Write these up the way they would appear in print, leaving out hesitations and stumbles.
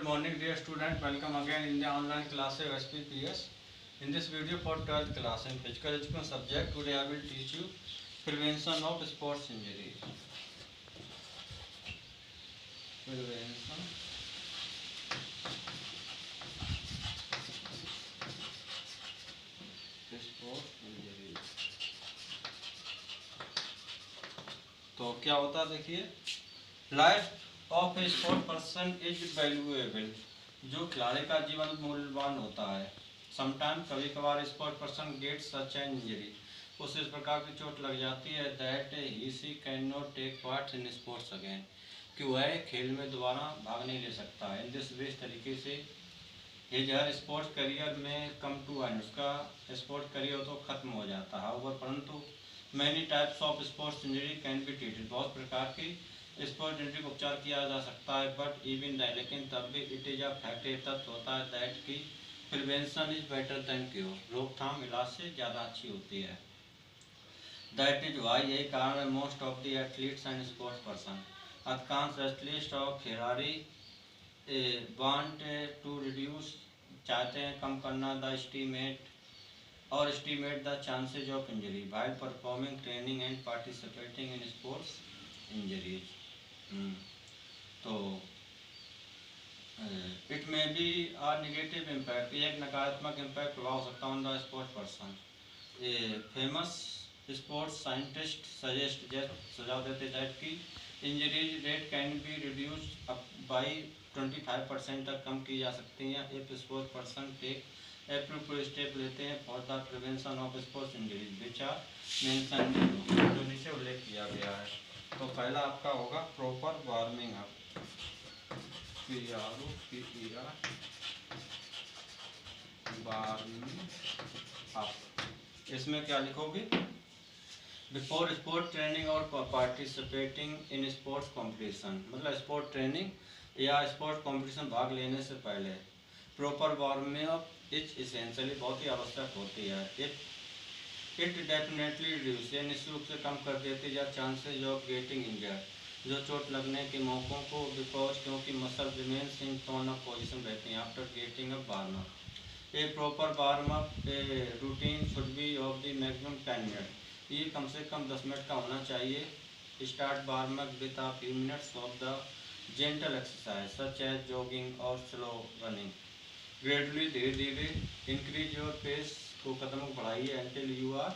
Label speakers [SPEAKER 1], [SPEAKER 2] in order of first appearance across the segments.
[SPEAKER 1] morning, dear student. Welcome again in the online class of SPPS. In this video for 12th class in physical education subject, today I will teach you prevention of sports injury. Prevention sports injury. तो क्या होता है देखिए, life of a sport person is valuable. जो खिलाड़ी का जीवन मूल्यवान होता है। समटाइम कभी कभार sport person get such an injury, उसे इस प्रकार की चोट लग जाती है that he she can not take part in sports again, कि वह खेल में दोबारा भाग नहीं ले सकता है। इन दिस वे तरीके से हिज हर स्पोर्ट्स करियर में कम टू एंड, उसका स्पोर्ट्स करियर तो खत्म हो जाता है। और परंतु many types of sports injury can be treated, बहुत प्रकार की स्पोर्ट्स इंजरी का उपचार किया जा सकता है। बट इवन दैट, लेकिन तब भी इट इज अ फैक्ट, ये तथ्य होता है दैट की prevention is better than cure, रोकथाम इलाज से ज़्यादा अच्छी होती है। दैट इज वाई, यही कारण है most of the athletes and sports person, अधिकांश एथलीट और खिलाड़ी वांट टू रिड्यूस, चाहते हैं कम करना the estimate the chances of injury while performing training and participating in sports injuries. तो it may be a negative impact, ये एक नकारात्मक इम्पैक्ट हुआ हो सकता है on the sports person. Famous sports scientist suggest सुझाव देते दैट की injuries rate can be reduce by 25% तक कम की जा सकती हैं if sports person take appropriate step लेते हैं for the prevention of sports injuries which are mention, जो नीचे उल्लेख किया गया है। तो पहला आपका होगा proper warming up, warming up. इसमें क्या लिखोगे? बिफोर स्पोर्ट ट्रेनिंग और पार्टिसिपेटिंग इन स्पोर्ट्स कॉम्पिटिशन, मतलब स्पोर्ट ट्रेनिंग या स्पोर्ट्स कॉम्पिटिशन भाग लेने से पहले proper warming up is essentially, बहुत ही आवश्यक होती है। इट डेफिनेटली रिड्यूस, ये निश्चित रूप से कम कर देती है चांसेज ऑफ गेटिंग इंजर्ड, जो चोट लगने के मौक़ों को, बिकॉज क्योंकि muscle remains in tone up position रहती हैं after getting up warm up. A proper warm up routine should be of the maximum 10 minute, ये कम से कम 10 मिनट का होना चाहिए। Start warm up with a few minutes of the gentle exercise such as jogging और slow running. Gradually, धीरे धीरे इंक्रीज योर पेस को कदम बढ़ाइए एंटिल यू आर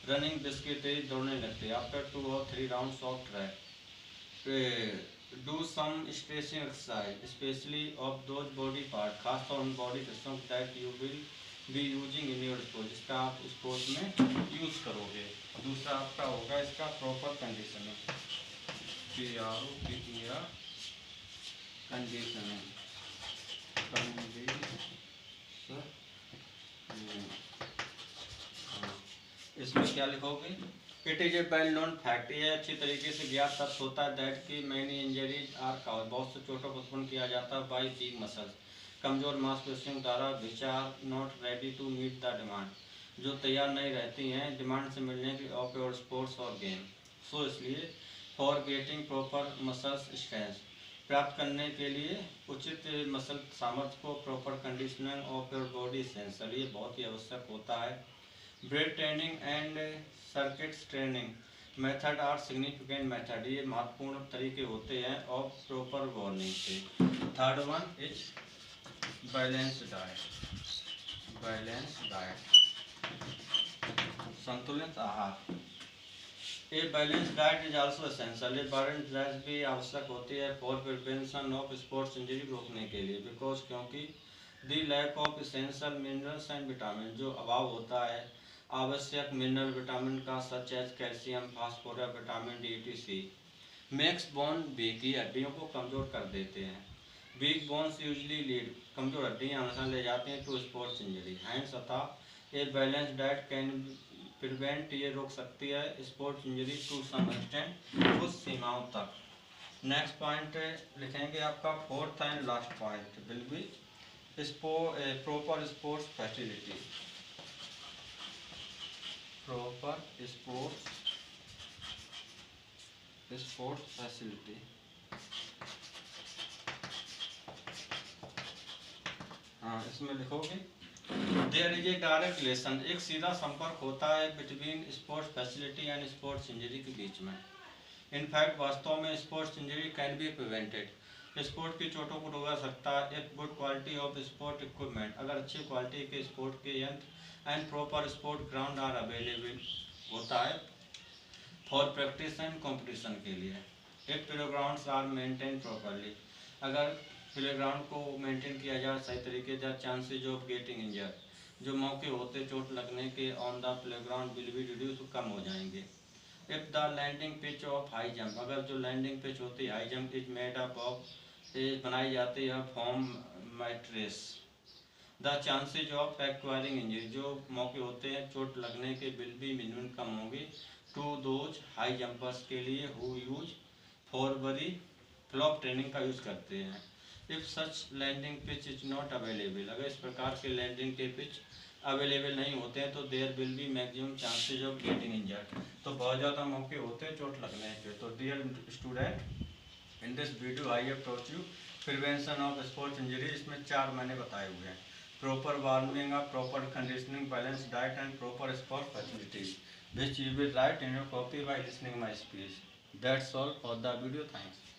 [SPEAKER 1] रनिंग, जिसके तेज दौड़ने लगते हैं। आफ्टर 2 और 3 rounds of track do some stretching exercise specially of those body part, खासतौर उन बॉडी हिस्सों that you will be using in your sport, जिसका आप स्पोर्ट में यूज़ करोगे। दूसरा आपका होगा इसका प्रॉपर कंडीशनिंग, कंडीशनिंग। इसमें क्या लिखोगे? It is a well known fact, ये अच्छी तरीके से ज्ञात तथ्य होता है दैट की मैनी इंजरीज आर काउज, बहुत से चोटों को उत्पन्न किया जाता है बाई वीक मसल्स, कमजोर मांसपेशियों द्वारा, which are not ready to meet the demand, जो तैयार नहीं रहती हैं डिमांड से मिलने की ऑफ योर स्पोर्ट्स और गेम। सो इसलिए for getting proper muscles strength, प्राप्त करने के लिए उचित मसल सामर्थ्य को, proper conditioning of your body essential, ये बहुत ही आवश्यक होता है। Bread training and circuits training method are significant method, ये महत्वपूर्ण तरीके होते हैं ऑफ प्रॉपर वार्निंग से। Third one is balance diet, balance diet, संतुलित आहार। A balance diet is also essential, बैलेंस डाइट भी आवश्यक होती है for prevention of sports injury रोकने के लिए, बिकॉज क्योंकि the lack of essential minerals and vitamin, जो अभाव होता है आवश्यक मिनरल विटामिन का such as calcium, phosphorus, vitamin D, T, makes bone weak, ये हड्डियों को कमज़ोर कर देते हैं। वीक बोन्स यूजली लीड, कमज़ोर हड्डियाँ हमेशा ले जाती हैं टू स्पोर्ट्स इंजरी। हैंस अतः a balance diet can prevent, ये रोक सकती है sports injury to some extent, कुछ सीमाओं तक। नेक्स्ट पॉइंट लिखेंगे आपका fourth and last point will be proper sports facility, proper sports facility. हाँ, इसमें लिखोगे there is a direct relation, एक सीधा संपर्क होता है between sports facility and sports injury के बीच में। इनफैक्ट वास्तव में sports injury can be prevented, sport की चोटों को रोका सकता है if good quality of sport equipment, अगर अच्छी क्वालिटी के स्पोर्ट के यंत्र and proper sport ground are available होता है फॉर प्रैक्टिस एंड कंपटीशन के लिए। If playgrounds are maintain properly, अगर प्लेग्राउंड को मेंटेन किया जाए सही तरीके से, चांसेज ऑफ गेटिंग इंजर्ड, जो मौके होते चोट लगने के on the playground will be reduce, कम हो जाएंगे। If the landing pitch of high jump, अगर जो लैंडिंग पिच होती है high jump is made up of, बनाई जाती है form mattress, the chances of acquiring injury, जो मौके होते हैं चोट लगने के विल बी मिनिमम, कम होंगे टू दोज हाई जंपर्स के लिए who use Fosbury flop training का यूज़ करते हैं। If such landing pitch is not available, अगर इस प्रकार के लैंडिंग के पिच अवेलेबल नहीं होते हैं तो there will be maximum chances of getting injured, तो बहुत ज़्यादा मौके होते हैं चोट लगने के। तो dear student, in this video I have taught you prevention of sports injury, इसमें 4 मैंने बताए हुए हैं, proper warming up, proper conditioning, balance diet and proper sport facilities, which you will write in your copy by listening my speech. That's all for the video. Thanks.